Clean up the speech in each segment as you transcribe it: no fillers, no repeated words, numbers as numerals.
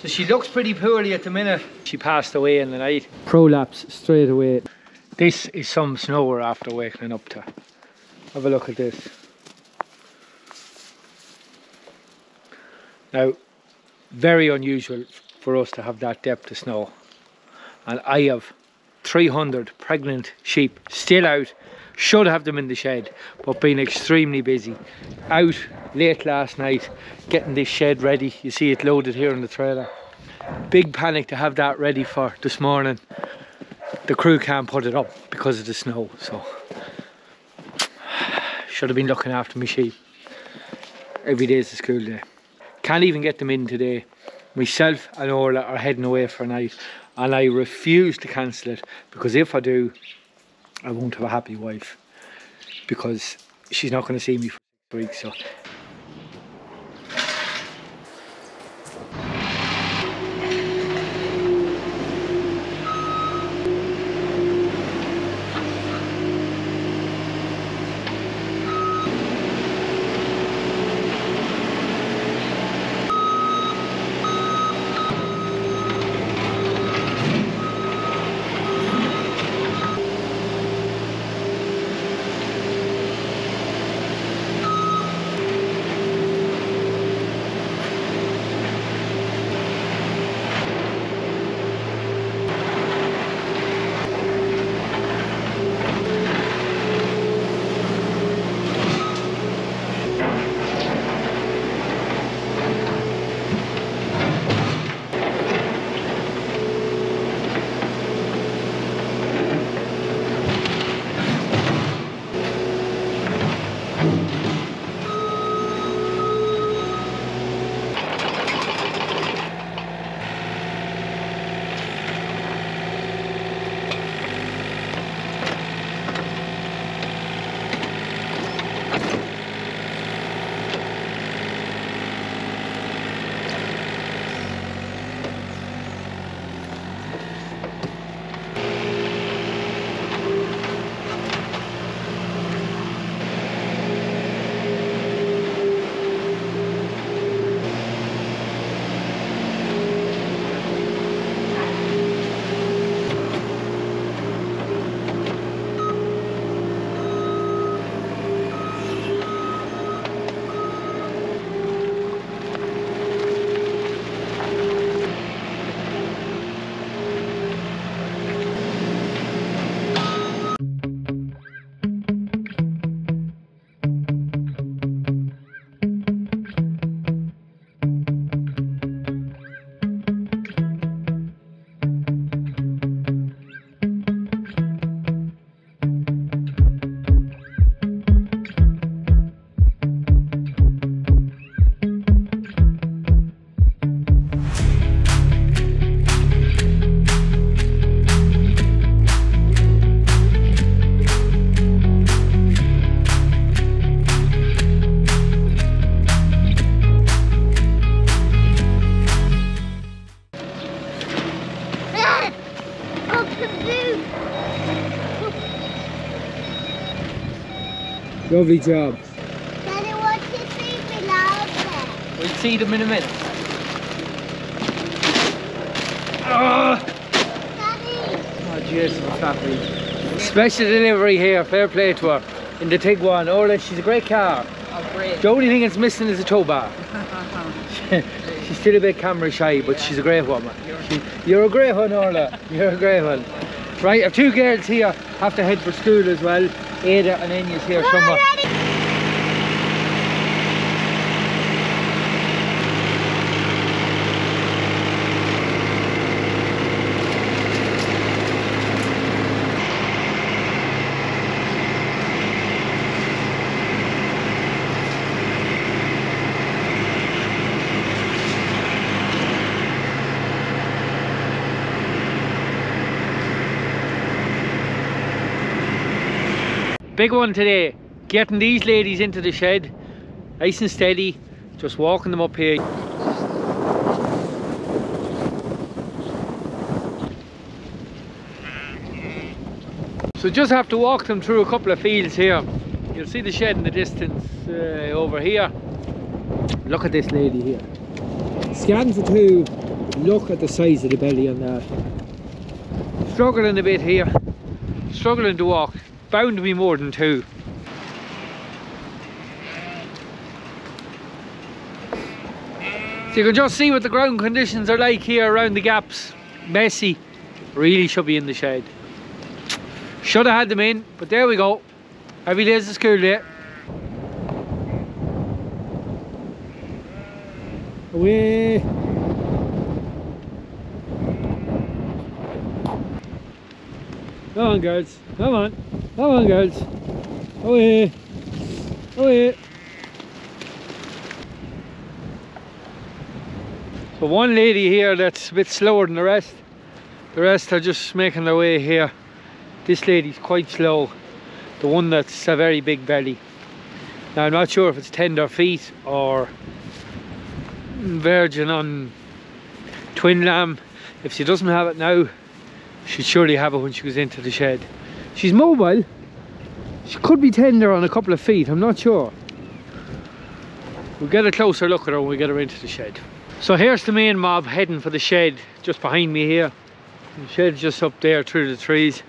So she looks pretty poorly at the minute. She passed away in the night. Prolapse straight away. This is some snow we're after waking up to. Have a look at this. Now, very unusual for us to have that depth of snow. And I have 300 pregnant sheep still out. Should have them in the shed, but been extremely busy. Out late last night, getting this shed ready. You see it loaded here in the trailer. Big panic to have that ready for this morning. The crew can't put it up because of the snow, so should have been looking after my sheep. Every day is a school day. Can't even get them in today. Myself and Orla are heading away for a night, and I refuse to cancel it, because if I do, I won't have a happy wife, because she's not going to see me for 6 weeks. So lovely job. Daddy, what's your sleeping out? We'll see them in a minute. Oh, Daddy! oh Jesus, what's happening? Special delivery here, fair play to her. In the Tiguan. Orla, she's a great car. Oh, great. The only thing it's missing is a tow bar. She's still a bit camera shy, but she's a great woman. You're a great one, Orla. You're a great one. Right, I have two girls here, have to head for school as well. Ada and Enya's here somewhere. Big one today, getting these ladies into the shed, nice and steady, just walking them up here. So just have to walk them through a couple of fields here. You'll see the shed in the distance over here. Look at this lady here. Scans the two Look at the size of the belly on that. Struggling a bit here. Struggling to walk. Bound to be more than 2. So you can just see what the ground conditions are like here around the gaps. Messy. Really should be in the shed. Should have had them in, but there we go. Every day's a school day. Away. Come on, girls. Come on. Come on, girls. Away. Away. So one lady here that's a bit slower than the rest. The rest are just making their way here. This lady's quite slow. The one that's a very big belly. Now I'm not sure if it's tender feet or virgin on twin lamb. If she doesn't have it now, she'd surely have it when she goes into the shed. She's mobile. She could be tender on a couple of feet, I'm not sure. We'll get a closer look at her when we get her into the shed. So here's the main mob heading for the shed just behind me here. The shed's just up there through the trees.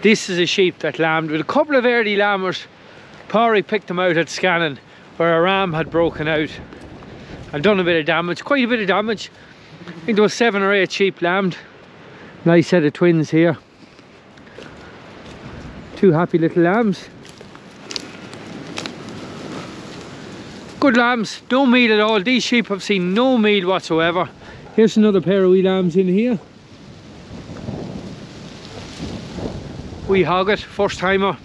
This is a sheep that lambed with a couple of early lambers. Pori picked them out at Scannon where a ram had broken out and done a bit of damage, quite a bit of damage. I think there was 7 or 8 sheep lambed. Nice set of twins here. 2 happy little lambs. Good lambs, no meal at all. These sheep have seen no meal whatsoever. Here's another pair of wee lambs in here. Wee hogget, first timer.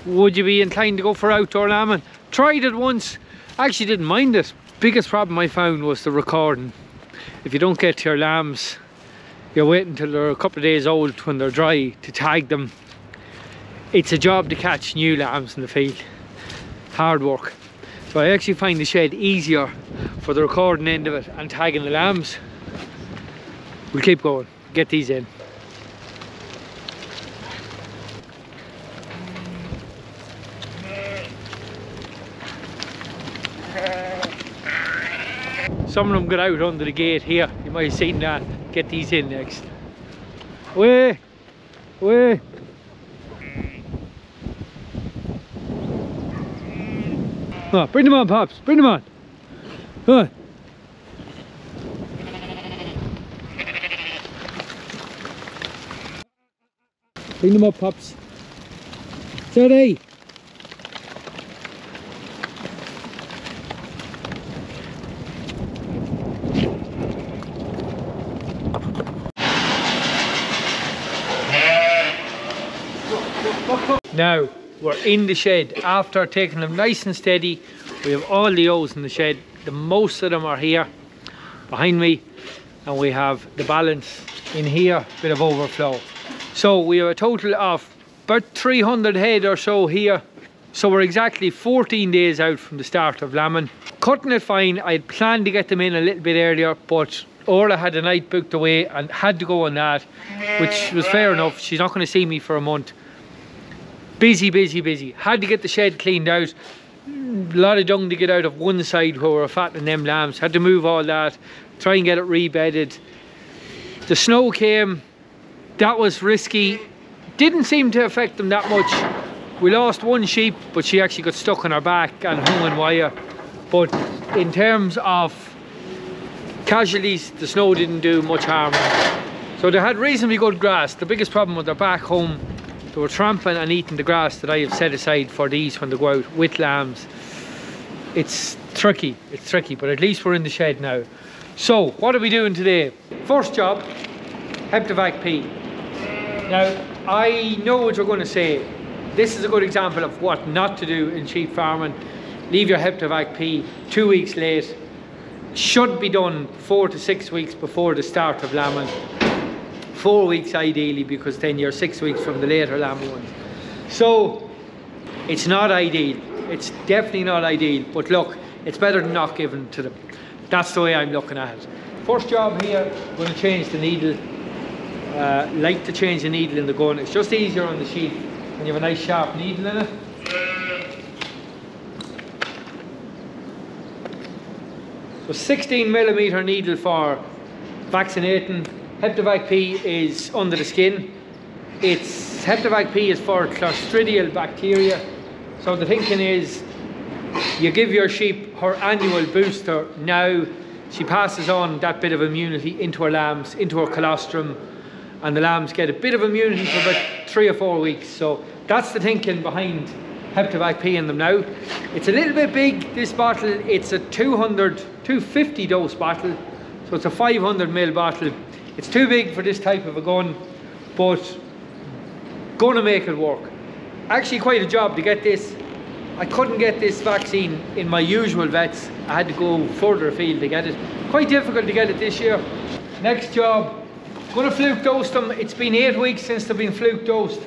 Would you be inclined to go for outdoor lambing? Tried it once, actually didn't mind it. Biggest problem I found was the recording. If you don't get to your lambs, you're waiting until they're a couple of days old when they're dry to tag them. It's a job to catch new lambs in the field. Hard work. So I actually find the shed easier for the recording end of it and tagging the lambs. We'll keep going, get these in. Some of them got out under the gate here. You might have seen that. Get these in next. Away! Away! Oh, bring them on, Pops. Bring them on. Come on. Bring them up, Pops. Steady. Now we're in the shed after taking them nice and steady. We have all the ewes in the shed. The most of them are here behind me, and we have the balance in here, bit of overflow. So we have a total of about 300 head or so here. So we're exactly 14 days out from the start of lambing. Cutting it fine. I had planned to get them in a little bit earlier, but Orla had a night booked away and had to go on that, which was fair enough. She's not going to see me for a month. Busy, busy, busy. Had to get the shed cleaned out. A lot of dung to get out of one side where we were fattening them lambs. Had to move all that, try and get it rebedded. The snow came. That was risky. Didn't seem to affect them that much. We lost one sheep, but she actually got stuck on her back and hung on wire. But in terms of casualties, the snow didn't do much harm. So they had reasonably good grass. The biggest problem with their back home, they were trampling and eating the grass that I have set aside for these when they go out with lambs. It's tricky, but at least we're in the shed now. So, what are we doing today? First job, Heptavac P. Now, I know what you're going to say. This is a good example of what not to do in sheep farming. Leave your Heptavac P 2 weeks late. Should be done 4 to 6 weeks before the start of lambing. 4 weeks ideally, because then you're 6 weeks from the later lambing ones. So it's not ideal. It's definitely not ideal, but look, it's better than not given to them. That's the way I'm looking at it. First job here, I'm going to change the needle. Like to change the needle in the gun. It's just easier on the sheep when you have a nice sharp needle in it. So 16mm needle for vaccinating. Hepatitis P is under the skin. Hepatitis P is for clostridial bacteria. So the thinking is, you give your sheep her annual booster now. She passes on that bit of immunity into her lambs, into her colostrum, and the lambs get a bit of immunity for about 3 or 4 weeks. So that's the thinking behind hepatitis P in them now. It's a little bit big, this bottle. It's a 250 dose bottle, so it's a 500 ml bottle. It's too big for this type of a gun, but gonna make it work. Actually quite a job to get this. I couldn't get this vaccine in my usual vets. I had to go further afield to get it. Quite difficult to get it this year. Next job, gonna fluke dose them. It's been 8 weeks since they've been fluke dosed.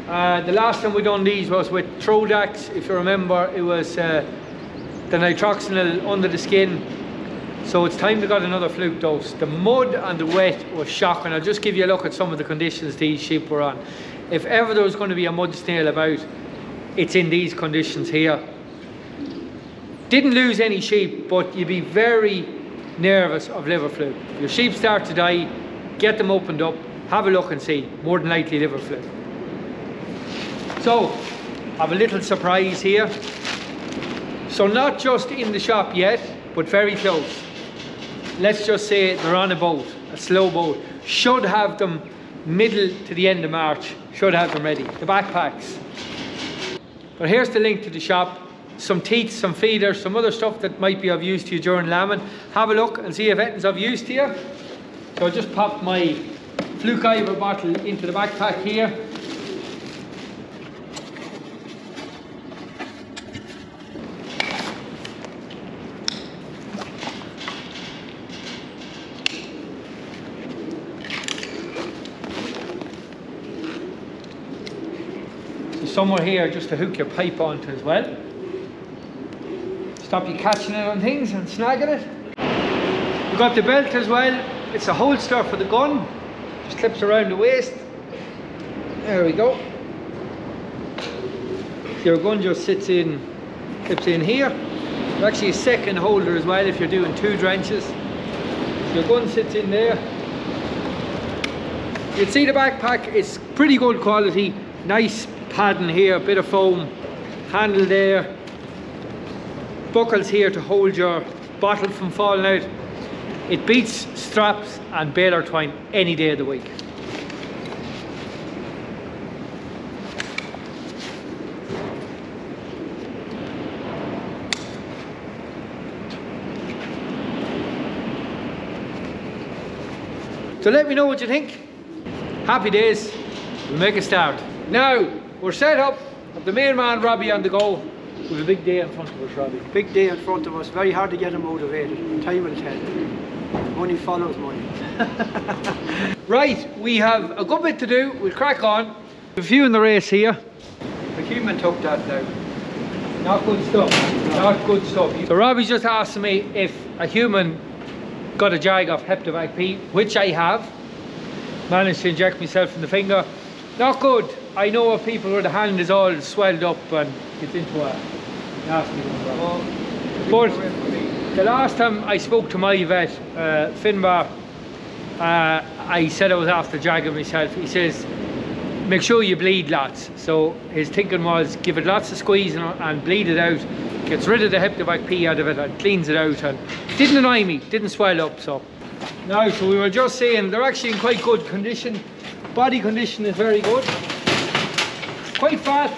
The last time we done these was with Trodax. If you remember, it was the nitroxanil under the skin. So it's time to get another fluke dose. The mud and the wet was shocking. I'll just give you a look at some of the conditions these sheep were on. If ever there was going to be a mud snail about, it's in these conditions here. Didn't lose any sheep, but you'd be very nervous of liver fluke. If your sheep start to die, get them opened up, have a look and see. More than likely liver fluke. So, I have a little surprise here. So not just in the shop yet, but very close. Let's just say they're on a boat, a slow boat. Should have them middle to the end of March. Should have them ready. The backpacks. But here's the link to the shop. Some teats, some feeders, some other stuff that might be of use to you during lambing. Have a look and see if anything's of use to you. So I'll just pop my Fluke Ivor bottle into the backpack here. Somewhere here just to hook your pipe onto as well. Stop you catching it on things and snagging it. We've got the belt as well. It's a holster for the gun. Just clips around the waist. There we go. Your gun just sits in, clips in here. There's actually a second holder as well if you're doing 2 drenches. So your gun sits in there. You can see the backpack is pretty good quality. Nice padding here, a bit of foam, handle there, buckles here to hold your bottle from falling out. It beats straps and baler twine any day of the week. So let me know what you think. Happy days, we'll make a start. Now, we're set up, the main man Robbie on the go. We have a big day in front of us, Robbie. Big day in front of us, very hard to get him motivated. Time will tell. Money follows money. Right, we have a good bit to do, we'll crack on. A few in the race here. The human took that now. Not good stuff, not good stuff. So Robbie's just asking me if a human got a jag of hepatitis P, which I have. Managed to inject myself in the finger. Not good. I know of people where the hand is all swelled up and it's into a nasty one. But the last time I spoke to my vet, Finbar, I said I was after jagging myself. He says, make sure you bleed lots. So his thinking was, give it lots of squeeze and bleed it out. Gets rid of the hepatitis P out of it and cleans it out. And didn't annoy me, didn't swell up. So we were just saying, they're actually in quite good condition. Body condition is very good. Quite fat.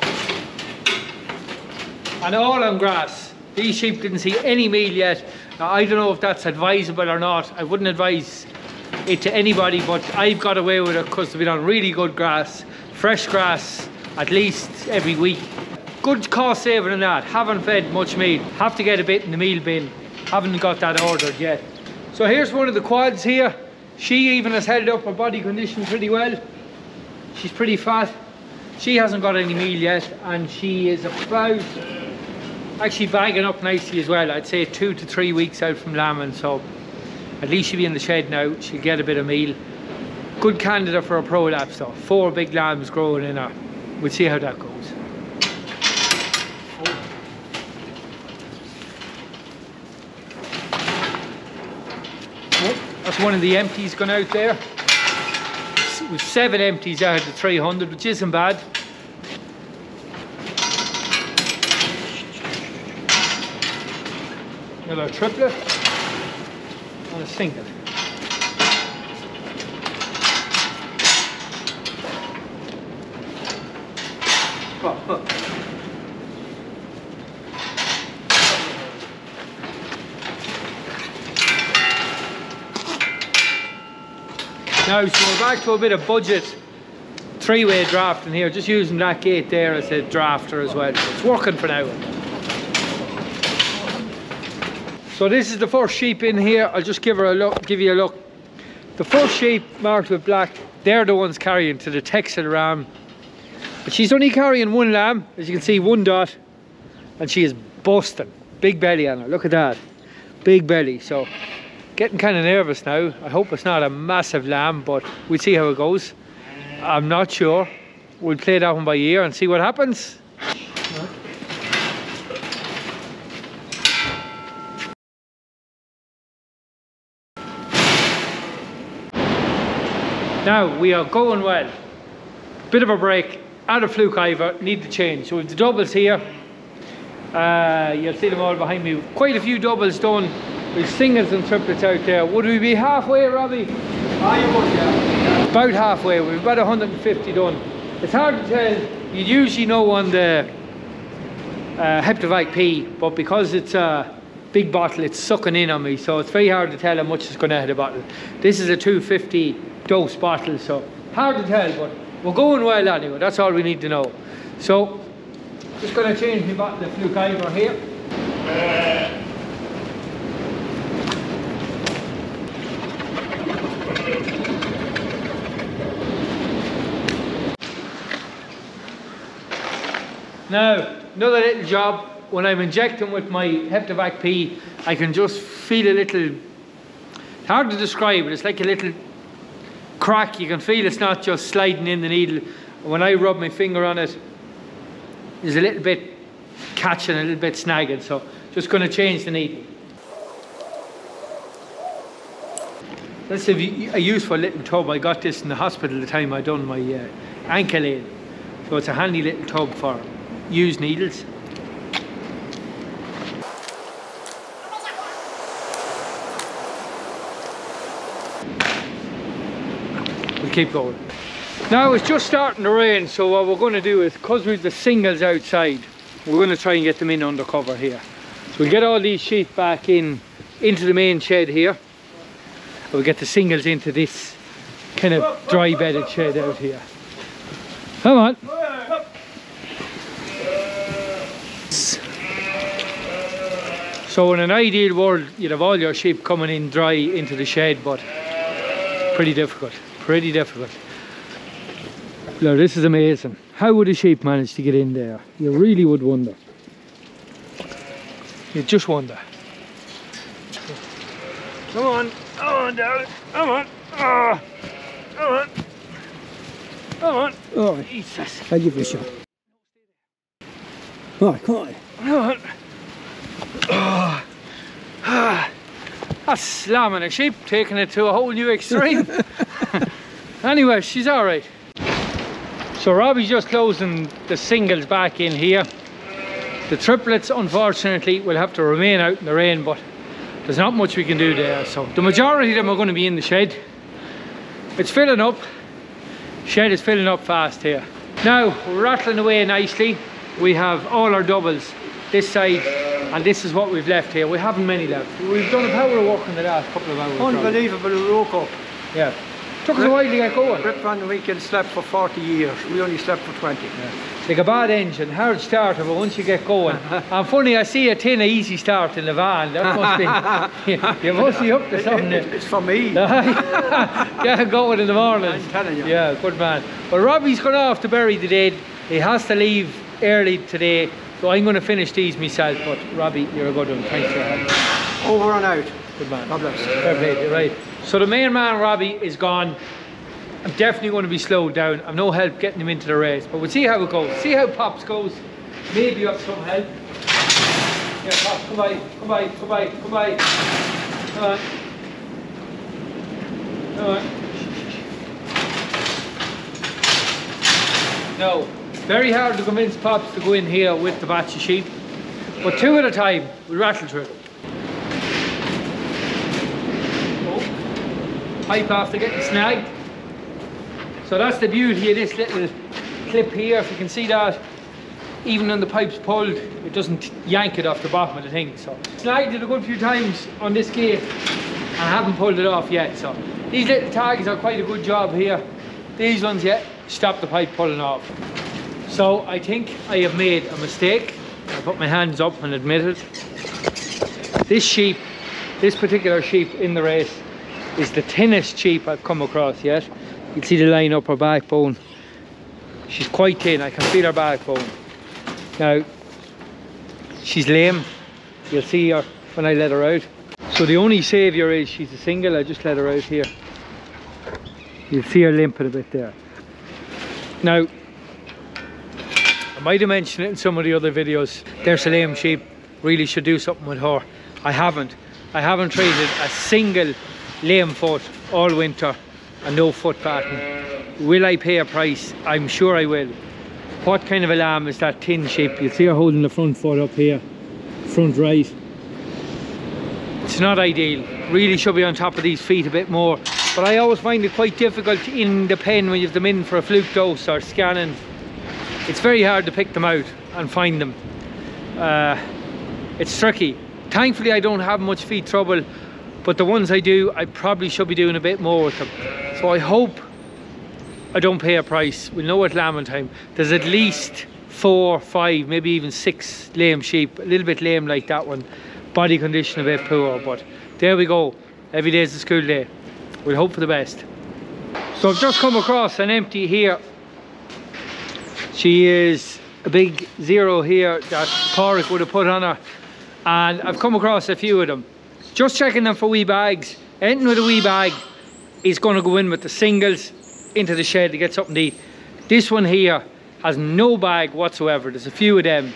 And all on grass. These sheep didn't see any meal yet. Now, I don't know if that's advisable or not. I wouldn't advise it to anybody, but I've got away with it because they've been on really good grass. Fresh grass, at least every week. Good cost saving in that. Haven't fed much meal. Have to get a bit in the meal bin. Haven't got that ordered yet. So here's one of the quads here. She even has held up her body condition pretty well. She's pretty fat. She hasn't got any meal yet, and she is about actually bagging up nicely as well. I'd say 2 to 3 weeks out from lambing, so at least she'll be in the shed now. She'll get a bit of meal. Good candidate for a prolapse though. 4 big lambs growing in her. We'll see how that goes. That's one of the empties gone out there. We've 7 empties out of the 300, which isn't bad. Another triplet and a single. Oh. Now, so we're back to a bit of budget 3-way drafting here, just using that gate there as a drafter as well. So it's working for now. So this is the first sheep in here. I'll just give you a look. The first sheep marked with black, they're the ones carrying to the Texel ram. But she's only carrying 1 lamb, as you can see, 1 dot, and she is busting. Big belly on her, look at that. Big belly, so getting kind of nervous now. I hope it's not a massive lamb, but we'll see how it goes. I'm not sure. We'll play that one by ear and see what happens. Now we are going well. Bit of a break. Out of fluke either, need to change. So we've the doubles here. You'll see them all behind me. Quite a few doubles done. We've singles and triplets out there. Would we be halfway, Robbie? You would, yeah. About halfway. We've about 150 done. It's hard to tell. You usually know on the Heptavac P, but because it's a big bottle, it's sucking in on me, so it's very hard to tell how much is going out of the bottle. This is a 250 dose bottle, so hard to tell, but we're going well anyway. That's all we need to know. So just going to change my bottle of fluke Ivor here. Now, another little job. When I'm injecting with my Heptavac P, I can just feel a little, it's hard to describe it, it's like a little crack. You can feel it's not just sliding in the needle. When I rub my finger on it, there's a little bit catching, a little bit snagging, so just going to change the needle. That's a useful little tub. I got this in the hospital the time I done my ankle in. So it's a handy little tub for used needles. We'll keep going. Now it's just starting to rain, so what we're going to do is, because we've the singles outside, we're going to try and get them in under cover here. So we'll get all these sheep back into the main shed here. We'll get the singles into this kind of dry bedded shed out here. Come on. So in an ideal world, you'd have all your sheep coming in dry into the shed, but pretty difficult, pretty difficult. Now this is amazing. How would a sheep manage to get in there? You really would wonder. You just wonder. Come on, darling, come on, come on, come on. Oh, Jesus. I'll give you a shot. Right, come on. Come on. Oh. That's slamming a sheep, taking it to a whole new extreme. Anyway, she's all right. So Robbie's just closing the singles back in here. The triplets, unfortunately, will have to remain out in the rain, but there's not much we can do there. So the majority of them are going to be in the shed. It's filling up. Shed is filling up fast here. Now we're rattling away nicely. We have all our doubles this side, and this is what we've left here. We haven't many left. We've done a power of work in the last couple of hours. Unbelievable, we woke up. Yeah. Took us a while to get going. Rip on the weekend slept for 40 years. We only slept for 20. Yeah. Like a bad engine, hard starter, but once you get going. And funny, I see a tin of easy start in the van. That must be, you must be up to something. It's for me. Get going in the morning. I'm telling you. Yeah, good man. Well, Robbie's gone off to bury the dead. He has to leave early today, so I'm going to finish these myself. But Robbie, you're a good one. Thanks for your help. Over and out. Good man. God bless. Fair play to you, right. So the main man, Robbie, is gone. I'm definitely going to be slowed down. I've no help getting him into the race, but we'll see how it goes. See how Pops goes. Maybe you have some help. Yeah, Pops, come by, come by, come by, come by. Come on. No, very hard to convince Pops to go in here with the batch of sheep, but 2 at a time, we'll rattle through it. Oh, pipe after getting snagged. So that's the beauty of this little clip here, if you can see that. Even when the pipe's pulled, it doesn't yank it off the bottom of the thing. So snagged it a good few times on this gate and I haven't pulled it off yet. So these little tags are quite a good job here. These ones, yeah, stop the pipe pulling off. So I think I have made a mistake. I put my hands up and admit it. This sheep, this particular sheep in the race, is the thinnest sheep I've come across yet. You can see the line up her backbone. She's quite thin, I can feel her backbone. Now, she's lame. You'll see her when I let her out. So the only saviour is she's a single. I just let her out here. You'll see her limping a bit there. Now, I might have mentioned it in some of the other videos. There's a lame sheep. Really should do something with her. I haven't. I haven't treated a single lame foot all winter and no foot pattern. Will I pay a price? I'm sure I will. What kind of a lamb is that thin sheep? You see her holding the front foot up here, front right. It's not ideal. Really should be on top of these feet a bit more. But I always find it quite difficult in the pen when you have them in for a fluke dose or scanning. It's very hard to pick them out and find them. It's tricky. Thankfully I don't have much feet trouble, but the ones I do, I probably should be doing a bit more with them. So I hope I don't pay a price. We'll know at lambing time. There's at least 4, 5, maybe even 6 lame sheep. A little bit lame like that one. Body condition a bit poor, but there we go. Every day is a school day. We'll hope for the best. So I've just come across an empty here. She is a big 0 here that Porrick would have put on her. And I've come across a few of them. Just checking them for wee bags. Anything with a wee bag is going to go in with the singles into the shed to get something to eat. This one here has no bag whatsoever. There's a few of them.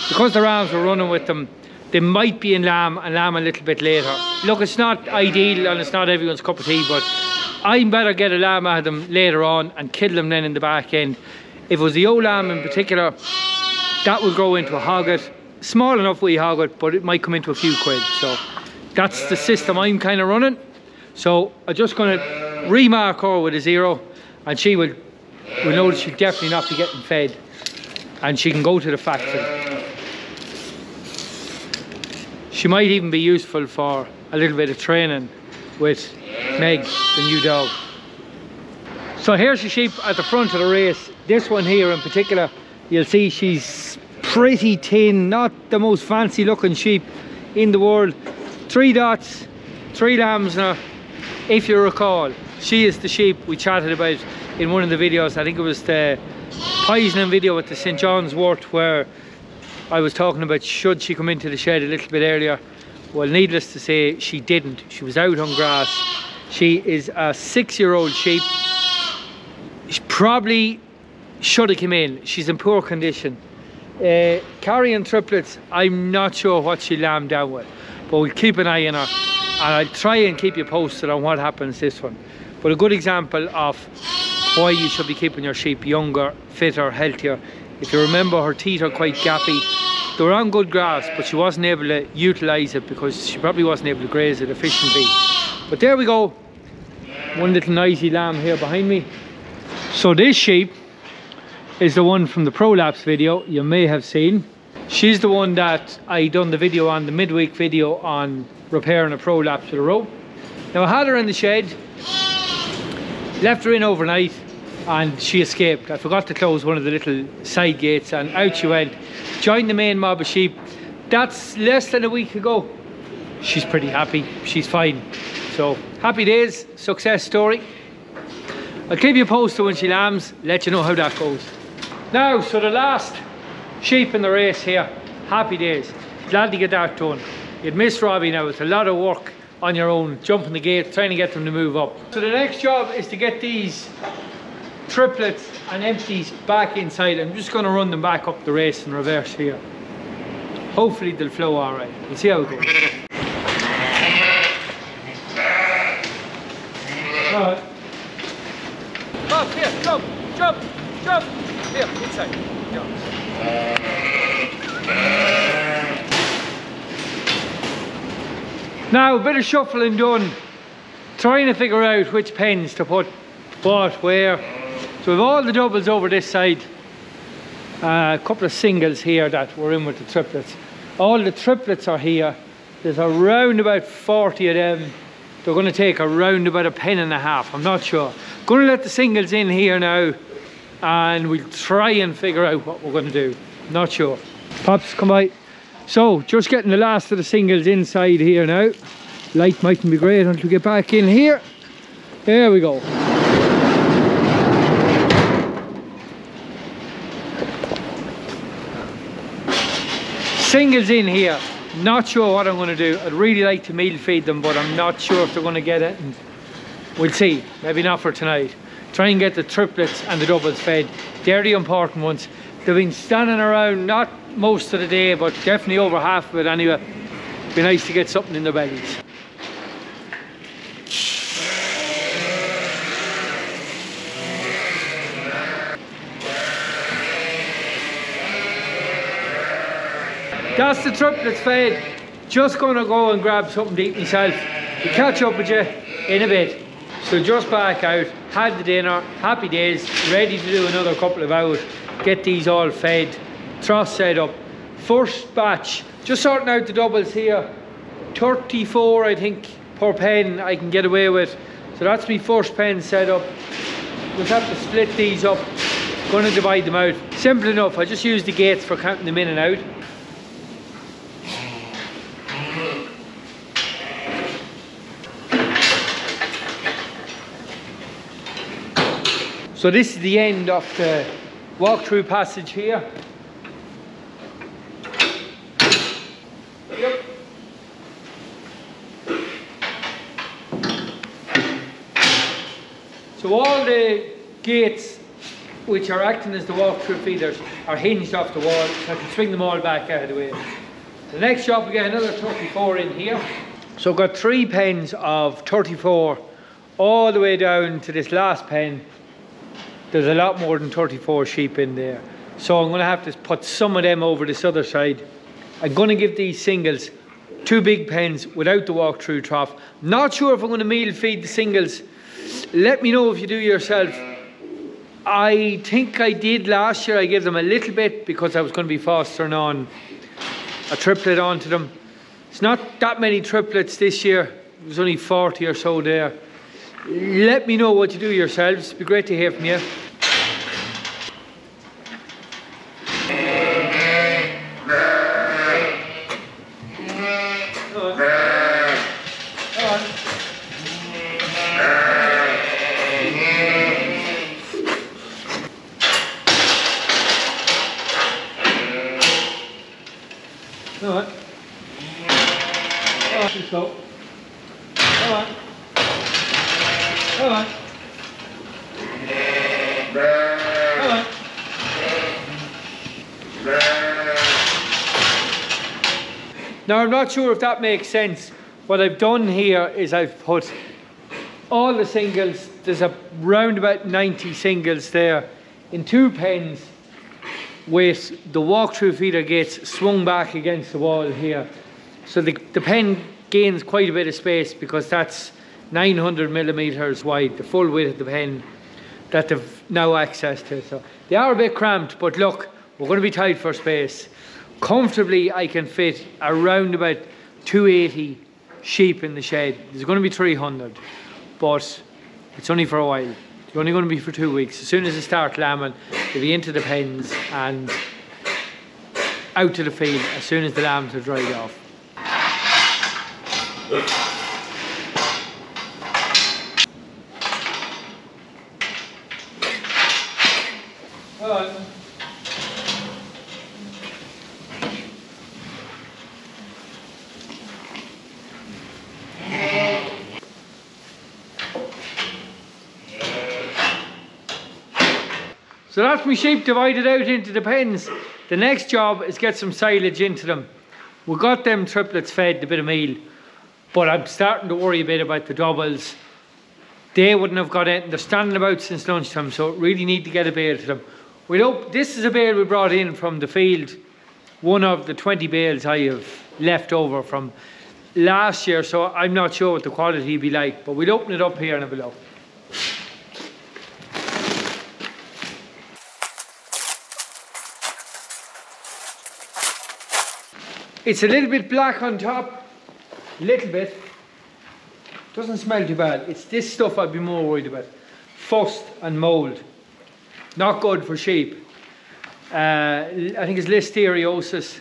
Because the rams were running with them, they might be in lamb and lamb a little bit later. Look, it's not ideal and it's not everyone's cup of tea, but I better get a lamb out of them later on and kill them then in the back end. If it was the old lamb in particular, that will grow into a hogget. Small enough wee hogget, but it might come into a few quid. So that's the system I'm kind of running. So I'm just going to remark her with a 0, and she will know that she'll definitely not be getting fed, and she can go to the factory. She might even be useful for a little bit of training with Meg, the new dog. So here's the sheep at the front of the race. This one here in particular, you'll see she's pretty thin, not the most fancy looking sheep in the world. 3 dots, 3 lambs now. If you recall, she is the sheep we chatted about in one of the videos. I think it was the poisoning video with the St. John's wort, where I was talking about should she come into the shed a little bit earlier. Well, needless to say, she didn't. She was out on grass. She is a 6-year-old sheep. She probably should have come in. She's in poor condition. Carrying triplets, I'm not sure what she lambed down with, but we'll keep an eye on her, and I'll try and keep you posted on what happens this one. But a good example of why you should be keeping your sheep younger, fitter, healthier. If you remember, her teeth are quite gappy. They were on good grass, but she wasn't able to utilise it because she probably wasn't able to graze it efficiently. But there we go. One little noisy lamb here behind me. So this sheep is the one from the prolapse video you may have seen. She's the one that I done the video on, the midweek video on repairing a prolapse with a rope. Now I had her in the shed, left her in overnight, and she escaped. I forgot to close one of the little side gates and out she went. Joined the main mob of sheep. That's less than a week ago. She's pretty happy, she's fine. So happy days, success story. I'll keep you posted when she lambs, let you know how that goes. Now, so the last sheep in the race here, happy days. Glad to get that done. You'd miss Robbie now, it's a lot of work on your own, jumping the gate, trying to get them to move up. So the next job is to get these triplets and empties back inside. I'm just going to run them back up the race in reverse here. Hopefully they'll flow all right. We'll see how it goes. Alright. Up here, jump, jump, jump. Here, inside. Jump. Now, a bit of shuffling done. Trying to figure out which pens to put what, where. So we've all the doubles over this side. A couple of singles here that we're in with the triplets. All the triplets are here. There's around about 40 of them. They're going to take around about a pen and a half. I'm not sure. Going to let the singles in here now, and we'll try and figure out what we're going to do. Not sure. Pops, come by. So just getting the last of the singles inside here now. Light mightn't be great until we get back in here. There we go. Singles in here. Not sure what I'm going to do. I'd really like to meal feed them, but I'm not sure if they're going to get it. And we'll see. Maybe not for tonight. Try and get the triplets and the doubles fed. They're the important ones. They've been standing around, not most of the day, but definitely over half of it anyway. Be nice to get something in their bellies. That's the triplets fed. Just gonna go and grab something to eat myself. We'll catch up with you in a bit. So just back out, had the dinner, happy days, ready to do another couple of hours, get these all fed, trough set up. First batch, just sorting out the doubles here. 34 I think per pen I can get away with. So that's my first pen set up. We'll have to split these up. Gonna divide them out. Simple enough, I just use the gates for counting them in and out. So this is the end of the walk-through passage here. Yep. So all the gates which are acting as the walk-through feeders are hinged off the wall, so I can swing them all back out of the way. The next job we get another 34 in here. So I've got 3 pens of 34 all the way down to this last pen. There's a lot more than 34 sheep in there. So I'm going to have to put some of them over this other side. I'm going to give these singles 2 big pens without the walk-through trough. Not sure if I'm going to meal feed the singles. Let me know if you do yourself. I think I did last year. I gave them a little bit because I was going to be fostering on a triplet onto them. It's not that many triplets this year. There's only 40 or so there. Let me know what you do yourselves. It'd be great to hear from you. Now I'm not sure if that makes sense. What I've done here is I've put all the singles, there's around about 90 singles there, in 2 pens with the walk-through feeder gates swung back against the wall here. So the pen gains quite a bit of space because that's 900 millimeters wide, the full width of the pen that they've now access to. So they are a bit cramped, but look, we're going to be tight for space. Comfortably I can fit around about 280 sheep in the shed. There's going to be 300, but it's only for a while. It's only going to be for 2 weeks. As soon as they start lambing, they'll be into the pens and out to the field as soon as the lambs are dried off. So that's my sheep divided out into the pens. The next job is get some silage into them. We got them triplets fed a bit of meal, but I'm starting to worry a bit about the doubles. they wouldn't have got it. They're standing about since lunchtime, so really need to get a bale to them. This is a bale we brought in from the field, one of the 20 bales I have left over from last year, so I'm not sure what the quality will be like, but we'll open it up here and have a look. It's a little bit black on top, a little bit. Doesn't smell too bad. It's this stuff I'd be more worried about. Fust and mould. Not good for sheep. I think it's listeriosis.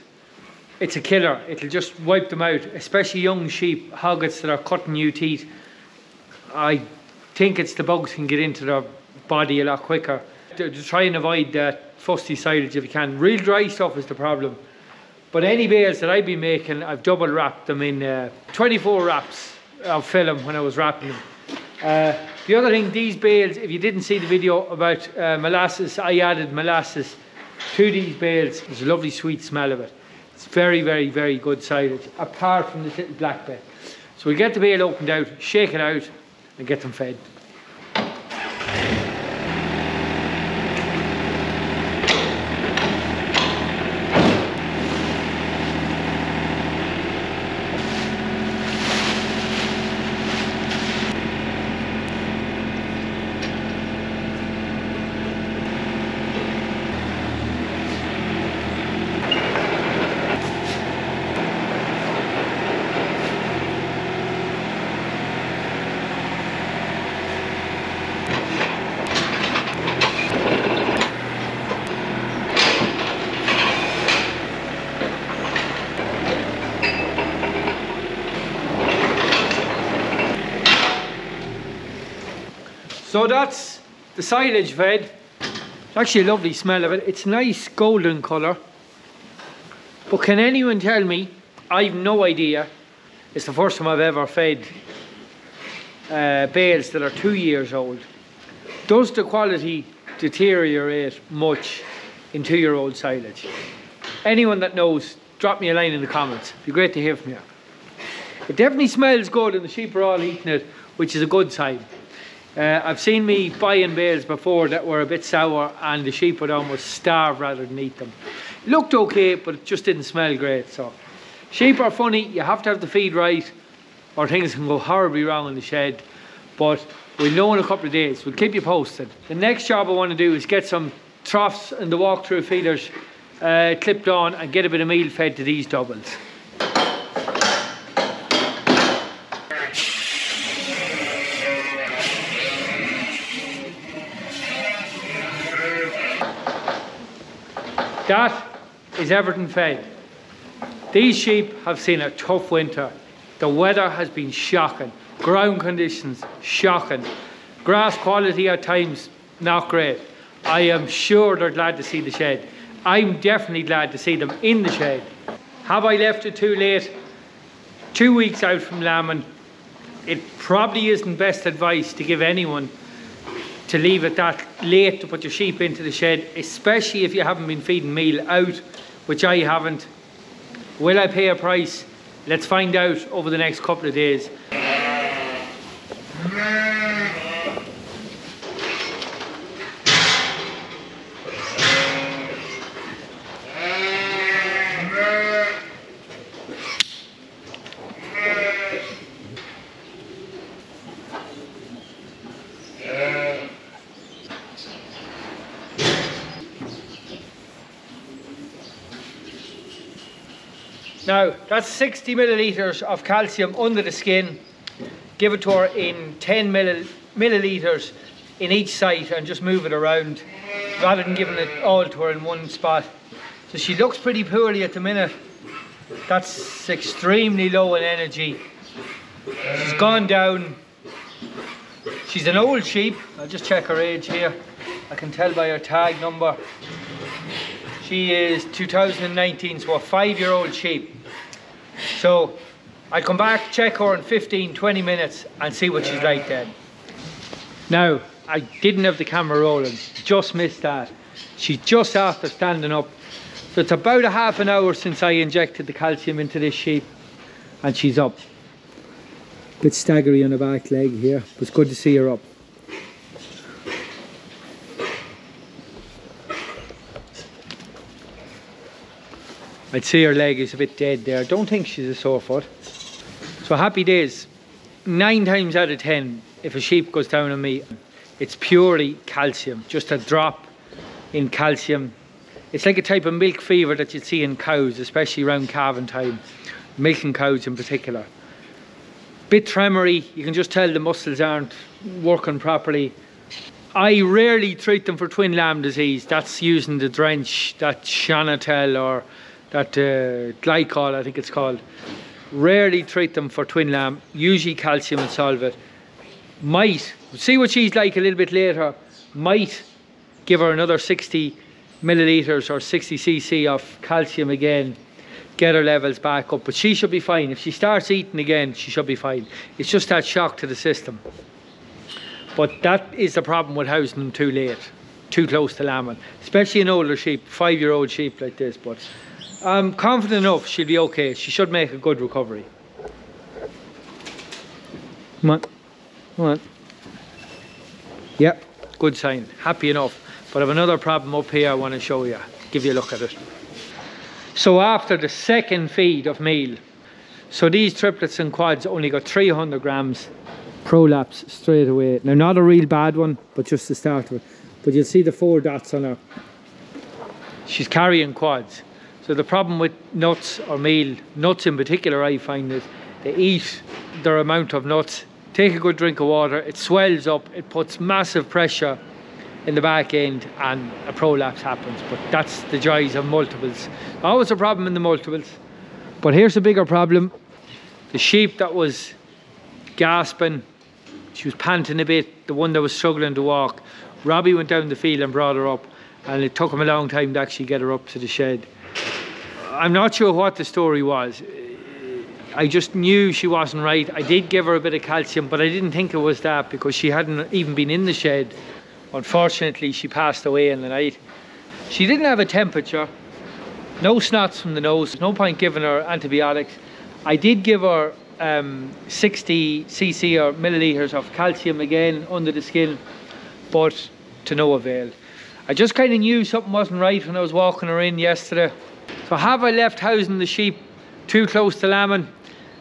It's a killer. It'll just wipe them out, especially young sheep, hoggets that are cutting new teeth. I think it's the bugs can get into their body a lot quicker. To try and avoid that fusty silage if you can. Real dry stuff is the problem. But any bales that I've been making, I've double wrapped them in 24 wraps of film when I was wrapping them. The other thing, these bales, if you didn't see the video about molasses, I added molasses to these bales. There's a lovely sweet smell of it. It's very, very, very good silage, apart from this little black bit. So we get the bale opened out, shake it out, and get them fed. So that's the silage fed. It's actually a lovely smell of it. It's nice golden colour. But can anyone tell me, I've no idea, it's the first time I've ever fed bales that are 2 years old. Does the quality deteriorate much in 2-year-old silage? Anyone that knows, drop me a line in the comments. It'd be great to hear from you. It definitely smells good and the sheep are all eating it, which is a good sign. I've seen me buying bales before that were a bit sour and the sheep would almost starve rather than eat them. It looked okay, but it just didn't smell great. So sheep are funny, you have to have the feed right or things can go horribly wrong in the shed. But we'll know in a couple of days. We'll keep you posted. The next job I want to do is get some troughs and the walk-through feeders clipped on and get a bit of meal fed to these doubles. That is everything fed. These sheep have seen a tough winter. The weather has been shocking. Ground conditions, shocking. Grass quality at times, not great. I am sure they're glad to see the shed. I'm definitely glad to see them in the shed. Have I left it too late? 2 weeks out from lambing. It probably isn't best advice to give anyone to leave it that late to put your sheep into the shed, especially if you haven't been feeding meal out, which I haven't. Will I pay a price? Let's find out over the next couple of days. Now, that's 60 millilitres of calcium under the skin. Give it to her in 10 millilitres in each site and just move it around rather than giving it all to her in one spot. So she looks pretty poorly at the minute. That's extremely low in energy. She's gone down. She's an old sheep. I'll just check her age here. I can tell by her tag number. She is 2019, so a 5-year-old sheep. So I'll come back, check her in 15-20 minutes and see what she's like then. Now, I didn't have the camera rolling, just missed that. She's just after standing up. So it's about a half an hour since I injected the calcium into this sheep and she's up. Bit staggery on the back leg here, but it's good to see her up. I'd say her leg is a bit dead there. Don't think she's a sore foot. So happy days. 9 times out of 10, if a sheep goes down on me, it's purely calcium, just a drop in calcium. It's like a type of milk fever that you'd see in cows, especially around calving time, milking cows in particular. Bit tremory, you can just tell the muscles aren't working properly. I rarely treat them for twin lamb disease. That's using the drench, that Shanatel or that glycol, I think it's called. Rarely treat them for twin lamb, usually calcium and solvate. Might, see what she's like a little bit later, might give her another 60 millilitres or 60 cc of calcium again, get her levels back up, but she should be fine. If she starts eating again, she should be fine. It's just that shock to the system. But that is the problem with housing them too late, too close to lambing, especially an older sheep, 5-year-old sheep like this. But I'm confident enough she'll be okay. She should make a good recovery. Come on, come on. Yep, good sign, happy enough. But I have another problem up here I want to show you, give you a look at it. So after the second feed of meal, so these triplets and quads only got 300 grams prolapse straight away. Now not a real bad one, but just the start of it. But you'll see the 4 dots on her. She's carrying quads. So the problem with nuts or meal, nuts in particular, I find is they eat their amount of nuts, take a good drink of water, it swells up, it puts massive pressure in the back end and a prolapse happens. But that's the joys of multiples. Always a problem in the multiples. But here's a bigger problem. The sheep that was gasping, she was panting a bit, the one that was struggling to walk, Robbie went down the field and brought her up, and it took him a long time to actually get her up to the shed. I'm not sure what the story was. I just knew she wasn't right. I did give her a bit of calcium, but I didn't think it was that because she hadn't even been in the shed. Unfortunately, she passed away in the night. She didn't have a temperature, no snots from the nose, no point giving her antibiotics. I did give her 60 cc or millilitres of calcium again under the skin, but to no avail. I just kind of knew something wasn't right when I was walking her in yesterday. So have I left housing the sheep too close to lambing?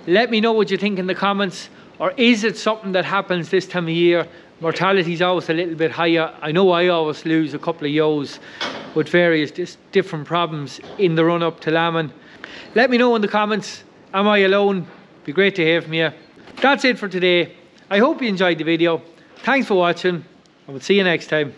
Let me know what you think in the comments. Or is it something that happens this time of year? Mortality is always a little bit higher. I know I always lose a couple of ewes with various different problems in the run up to lambing. Let me know in the comments. Am I alone? Be great to hear from you. That's it for today. I hope you enjoyed the video. Thanks for watching. I will see you next time.